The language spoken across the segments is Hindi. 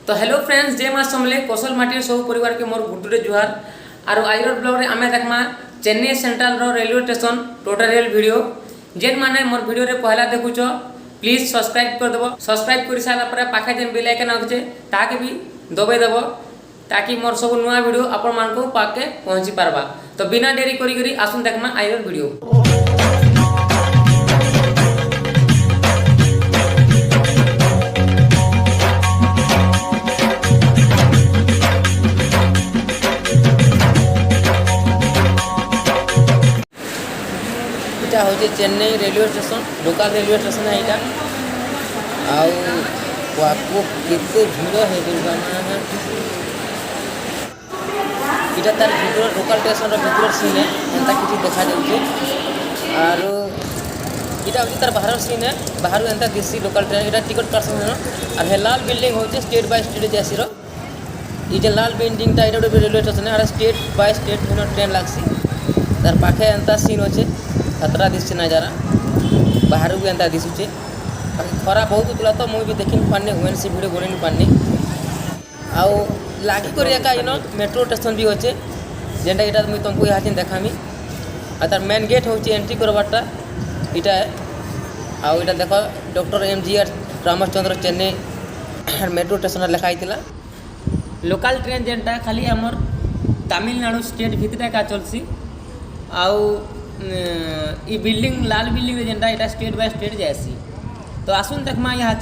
तो हेलो फ्रेंड्स, जय माँ समले कौशल माटी सब परिवार के मोर गुटुरे जुहार। और आईरोड ब्लॉग रे आमे देखमा चेन्नई सेंट्रल रो रेलवे स्टेशन टोटल वीडियो। जेन माने मोर वीडियो रे पहला देखुछ प्लीज सब्सक्राइब कर देबो। सब्सक्राइब कर सारा पर पाखे जेन बेल आइकन आछे ताके भी दबाई देबो ताकि मोर सब नुआ वीडियो आपण मान को पाके पहुंची पारबा। तो बिना देरी करी करी आसुन देखमा आईरोड वीडियो। इटा होचे Chennai railway station, local railway station है इटा। आपको कितने भीड़ है दुर्गा माँ इटा तार भीतर लोकल स्टेशन भीतर सीन है एंता किसी देखा जाउछे। और इटा होचे तार बाहर सीन है, बाहर एंता दिसी लोकल ट्रेन इटा टिकट कर सकन। और हे लाल बिल्डिंग होचे स्टेट बाय स्टेट जैसी रो ई जे लाल बिल्डिंग टा इटा रेलवे स्टेशन है। और स्टेट बाय स्टेट ट्रेन लागसी तार पाखे एंता सीन होचे। खतरा दिशे नजारा बाहर भी एंता दिशुचे। खरा बहुत होता तो मुझे देखी पारनी हुए से भिड बन पारनी। आउ लागी कर मेट्रो स्टेशन भी अच्छे जेनटा इटा मुझे तुमको यहाँ देखामी। और तार मेन गेट हूँ एंट्री करवाटा इटा है। आउ इटा देख doctor MGR Ramchandra Chennai metro station लिखाई लोकल ट्रेन जेनटा खाली आमर तमिलनाडु स्टेट भितर का चलसी। आउ बिल्डिंग लाल बिल्डिंग जेनटा इटा स्टेट बाय स्टेट जाएसी। तो आसुन देखमा यहाँ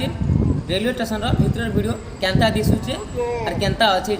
रेलवे स्टेशन भितर वीडियो केनता दिशुचे और केनता अच्छे।